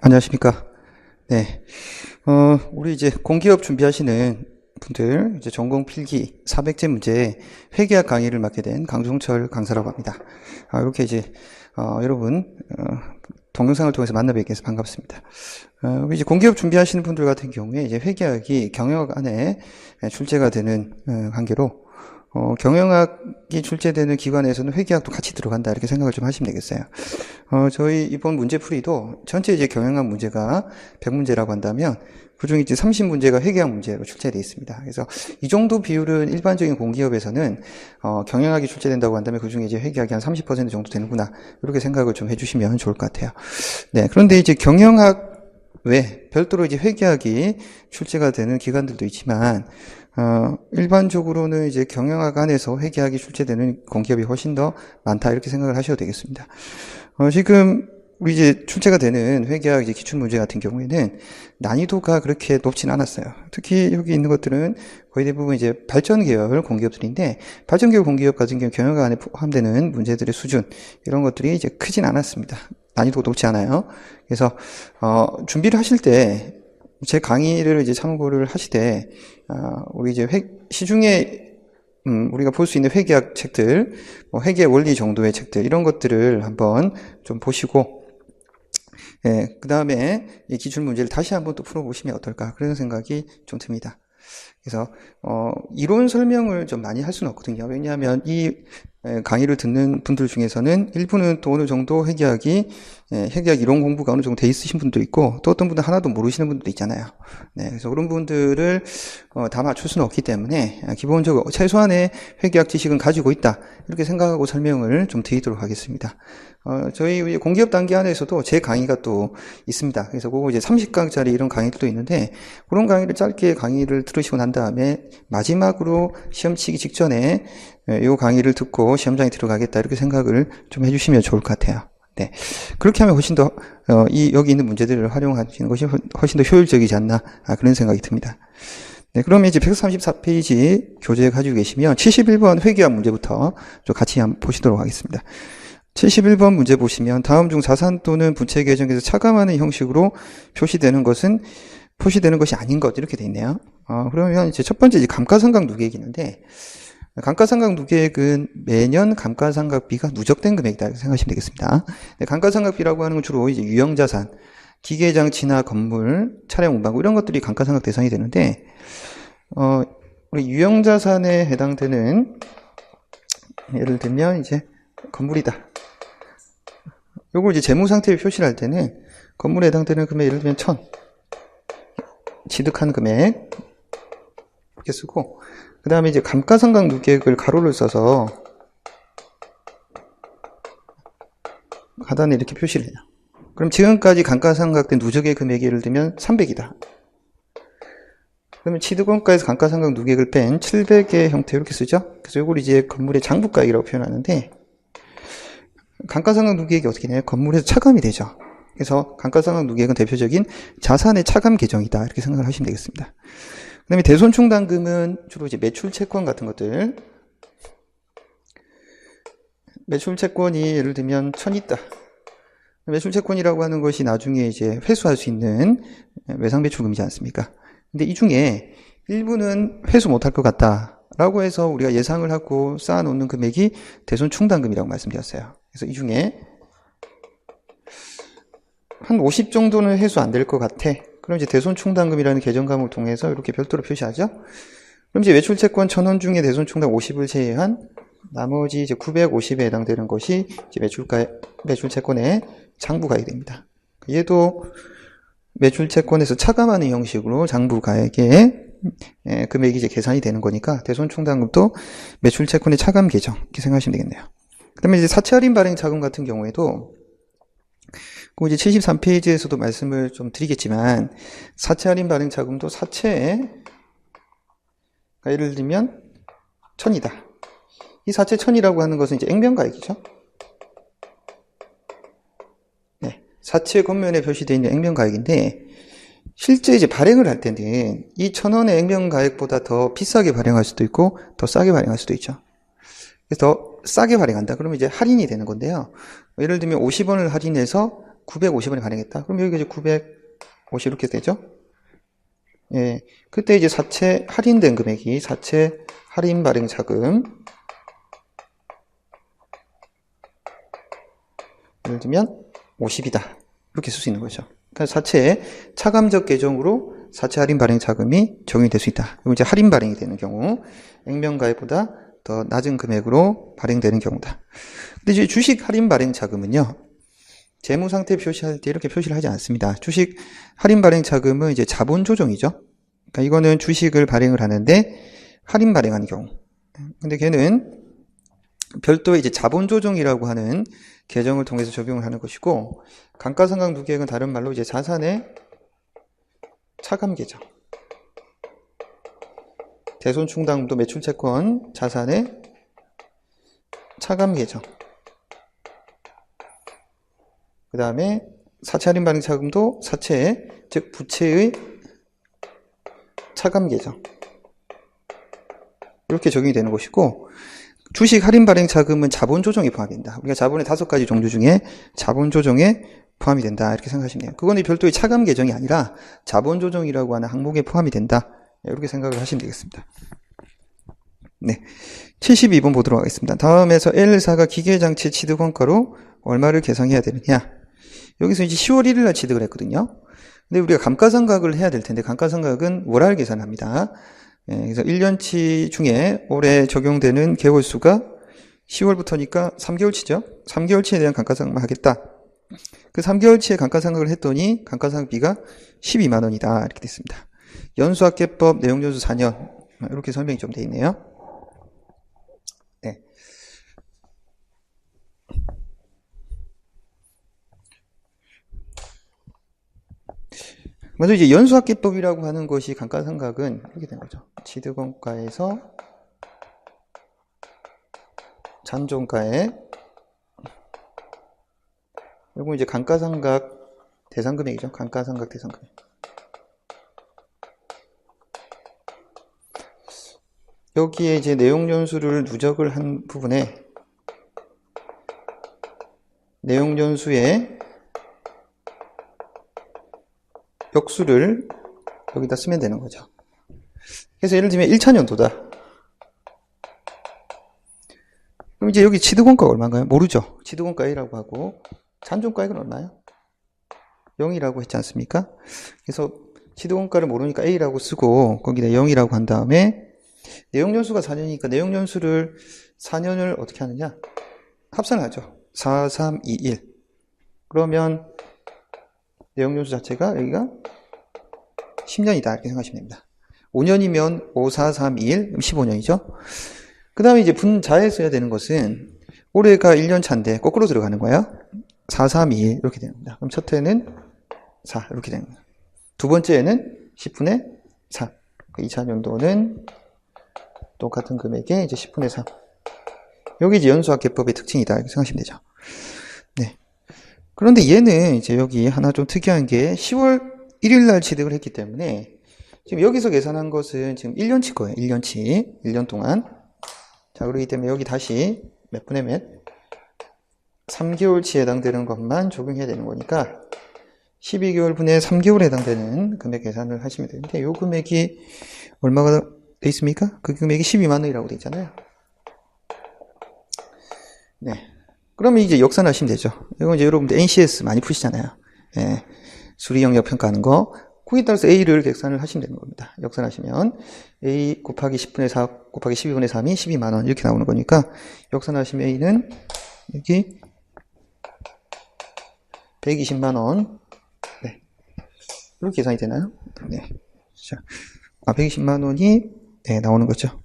안녕하십니까. 네. 우리 이제 공기업 준비하시는 분들, 이제 전공 필기 400제 문제 회계학 강의를 맡게 된 강종철 강사라고 합니다. 이렇게 이제, 여러분, 동영상을 통해서 만나 뵙게 해서 반갑습니다. 우리 이제 공기업 준비하시는 분들 같은 경우에 이제 회계학이 경영학 안에 출제가 되는 관계로, 경영학이 출제되는 기관에서는 회계학도 같이 들어간다 이렇게 생각을 좀 하시면 되겠어요. 저희 이번 문제풀이도 전체 이제 경영학 문제가 100문제라고 한다면 그중에 이제 30문제가 회계학 문제로 출제되어 있습니다. 그래서 이 정도 비율은 일반적인 공기업에서는 경영학이 출제된다고 한다면 그중에 이제 회계학이 한 30% 정도 되는구나 이렇게 생각을 좀 해주시면 좋을 것 같아요. 네, 그런데 이제 경영학 외 별도로 이제 회계학이 출제가 되는 기관들도 있지만 일반적으로는 이제 경영학 안에서 회계학이 출제되는 공기업이 훨씬 더 많다 이렇게 생각을 하셔도 되겠습니다. 지금 우리 이제 출제가 되는 회계학 이제 기출 문제 같은 경우에는 난이도가 그렇게 높진 않았어요. 특히 여기 있는 것들은 거의 대부분 이제 발전 계열 공기업들인데 발전 계열 공기업 같은 경우 경영학 안에 포함되는 문제들의 수준 이런 것들이 이제 크진 않았습니다. 난이도가 높지 않아요. 그래서 준비를 하실 때 제 강의를 이제 참고를 하시되 우리 이제 시중에 우리가 볼 수 있는 회계학 책들, 회계 원리 정도의 책들 이런 것들을 한번 좀 보시고 그 다음에 이 기출 문제를 다시 한번 또 풀어보시면 어떨까 그런 생각이 좀 듭니다. 그래서 이론 설명을 좀 많이 할 수는 없거든요. 왜냐하면 이 강의를 듣는 분들 중에서는 일부는 또 어느 정도 회계학 이론 공부가 어느 정도 돼 있으신 분도 있고 또 어떤 분들 하나도 모르시는 분들도 있잖아요. 네, 그래서 그런 분들을 다 맞출 수는 없기 때문에 기본적으로 최소한의 회계학 지식은 가지고 있다 이렇게 생각하고 설명을 좀 드리도록 하겠습니다. 저희 공기업 단계 안에서도 제 강의가 또 있습니다. 그래서 그거 이제 30강짜리 이런 강의들도 있는데 그런 강의를 짧게 강의를 들으시고 난 다음에 마지막으로 시험 치기 직전에 이 강의를 듣고 시험장에 들어가겠다 이렇게 생각을 좀 해주시면 좋을 것 같아요. 네, 그렇게 하면 훨씬 더 여기 있는 문제들을 활용하시는 것이 훨씬 더 효율적이지 않나 그런 생각이 듭니다. 네, 그러면 이제 134페이지 교재 가지고 계시면 71번 회계학 문제부터 좀 같이 한번 보시도록 하겠습니다. 71번 문제 보시면 다음 중 자산 또는 부채 계정에서 차감하는 형식으로 표시되는 것이 아닌 것 이렇게 돼 있네요. 그러면 이제 첫 번째 이제 감가상각 누계액이 있는데 감가상각 누계액은 매년 감가상각비가 누적된 금액이다 이렇게 생각하시면 되겠습니다. 네, 감가상각비라고 하는 건 주로 이제 유형자산, 기계장치나 건물, 차량 운반구 이런 것들이 감가상각 대상이 되는데 우리 유형자산에 해당되는 예를 들면 이제 건물이다. 요걸 이제 재무상태를 표시를 할 때는 건물에 해당되는 금액 예를 들면 1000 취득한 금액 이렇게 쓰고 그 다음에 이제 감가상각 누계액을 가로를 써서 하단에 이렇게 표시를 해요. 그럼 지금까지 감가상각된 누적의 금액이 예를 들면 300이다. 그러면 취득원가에서 감가상각 누계액을 뺀 700의 형태 이렇게 쓰죠. 그래서 이걸 이제 건물의 장부가액이라고 표현하는데 감가상각 누계액이 어떻게 되냐면 건물에서 차감이 되죠. 그래서 감가상각 누계액은 대표적인 자산의 차감 계정이다 이렇게 생각을 하시면 되겠습니다. 그 다음에 대손충당금은 주로 이제 매출채권 같은 것들. 매출채권이 예를 들면 1000 있다. 매출채권이라고 하는 것이 나중에 이제 회수할 수 있는 외상배출금이지 않습니까? 근데 이 중에 일부는 회수 못할 것 같다. 라고 해서 우리가 예상을 하고 쌓아놓는 금액이 대손충당금이라고 말씀드렸어요. 그래서 이 중에 한 50 정도는 회수 안 될 것 같아. 그럼 이제 대손충당금이라는 계정감을 통해서 이렇게 별도로 표시하죠. 그럼 이제 매출채권 1000원 중에 대손충당 50을 제외한 나머지 이제 950에 해당되는 것이 이제 매출채권의 장부가액이 됩니다. 얘도 매출채권에서 차감하는 형식으로 장부가액의 금액이 이제 계산이 되는 거니까 대손충당금도 매출채권의 차감 계정 이렇게 생각하시면 되겠네요. 그 다음에 이제 사채 할인 발행 자금 같은 경우에도 그 이제 73페이지에서도 말씀을 좀 드리겠지만 사채 할인 발행 자금도 사채에 예를 들면 1000이다. 이 사채 1000이라고 하는 것은 이제 액면가액이죠. 네, 사채 겉면에 표시되어 있는 액면가액인데 실제 이제 발행을 할 때는 이 1000원의 액면가액보다 더 비싸게 발행할 수도 있고 더 싸게 발행할 수도 있죠. 그래서 더 싸게 발행한다. 그러면 이제 할인이 되는 건데요. 예를 들면 50원을 할인해서 950원에 발행했다. 그럼 여기가 이제 950 이렇게 되죠? 예. 그때 이제 사채 할인된 금액이 사채 할인 발행 자금. 예를 들면 50이다. 이렇게 쓸 수 있는 거죠. 그러니까 사채 차감적 계정으로 사채 할인 발행 자금이 적용이 될 수 있다. 그리고 이제 할인 발행이 되는 경우, 액면가액보다 더 낮은 금액으로 발행되는 경우다. 근데 이제 주식 할인 발행 자금은요, 재무 상태 표시할 때 이렇게 표시를 하지 않습니다. 주식 할인 발행 자금은 이제 자본 조정이죠. 그러니까 이거는 주식을 발행을 하는데 할인 발행하는 경우. 근데 걔는 별도의 이제 자본 조정이라고 하는 계정을 통해서 적용을 하는 것이고, 감가상각 누계액은 다른 말로 이제 자산의 차감 계정. 대손 충당도 매출 채권 자산의 차감 계정. 그 다음에 사채 할인 발행 자금도 사채, 즉 부채의 차감 계정. 이렇게 적용이 되는 것이고, 주식 할인 발행 자금은 자본 조정에 포함이 된다. 우리가 자본의 5가지 종류 중에 자본 조정에 포함이 된다. 이렇게 생각하시면 돼요. 그거는 별도의 차감 계정이 아니라 자본 조정이라고 하는 항목에 포함이 된다. 이렇게 생각을 하시면 되겠습니다. 네. 72번 보도록 하겠습니다. 다음에서 L사가 기계장치 취득원가로 얼마를 계상해야 되느냐. 여기서 이제 10월 1일 날 취득을 했거든요. 근데 우리가 감가상각을 해야 될 텐데, 감가상각은 월할 계산합니다. 네, 그래서 1년치 중에 올해 적용되는 개월 수가 10월부터니까 3개월치죠. 3개월치에 대한 감가상각을 하겠다. 그 3개월치에 감가상각을 했더니 감가상각비가 12만원이다. 이렇게 됐습니다. 연수학계법 내용연수 4년. 이렇게 설명이 좀 되어 있네요. 네. 먼저 이제 연수학계법이라고 하는 것이 감가상각은 이렇게 된 거죠. 취득원가에서 잔존가액, 그리고 이제 감가상각 대상금액이죠. 감가상각 대상금액. 여기에 이제 내용연수를 누적을 한 부분에 내용연수의 역수를 여기다 쓰면 되는 거죠. 그래서 예를 들면 1차년도다. 그럼 이제 여기 취득원가가 얼마인가요? 모르죠. 취득원가 A라고 하고 잔존가액은 얼마예요? 0이라고 했지 않습니까? 그래서 취득원가를 모르니까 A라고 쓰고 거기다 0이라고 한 다음에 내용연수가 4년이니까 내용연수를 4년을 어떻게 하느냐? 합산을 하죠. 4, 3, 2, 1. 그러면 내용연수 자체가 여기가 10년이다. 이렇게 생각하시면 됩니다. 5년이면 5, 4, 3, 2, 1, 15년이죠. 그 다음에 이제 분자에 써야 되는 것은 올해가 1년 차인데 거꾸로 들어가는 거예요. 4, 3, 2, 1 이렇게 되는 겁니다. 그럼 첫 해는 4 이렇게 되는 거예요. 두 번째에는 10분의 4. 2차년도는 똑같은 금액에 이제 10분의 3. 여기 이제 연수학계법의 특징이다. 이렇게 생각하시면 되죠. 네. 그런데 얘는 이제 여기 하나 좀 특이한 게 10월 1일 날 취득을 했기 때문에 지금 여기서 계산한 것은 지금 1년치 거예요. 1년치. 1년 동안. 자, 그렇기 때문에 여기 다시 몇 분의 몇? 3개월치에 해당되는 것만 적용해야 되는 거니까 12개월 분의 3개월에 해당되는 금액 계산을 하시면 되는데 이 금액이 얼마가 돼 있습니까? 그 금액이 12만 원이라고 돼 있잖아요. 네. 그러면 이제 역산하시면 되죠. 이건 이제 여러분들 NCS 많이 푸시잖아요. 예. 수리 영역 평가하는 거. 거기에 따라서 A를 계산을 하시면 되는 겁니다. 역산하시면 A 곱하기 10분의 4 곱하기 12분의 3이 12만 원 이렇게 나오는 거니까 역산하시면 A는 여기 120만 원. 네. 이렇게 계산이 되나요? 네. 자, 120만 원이 네, 나오는 거죠.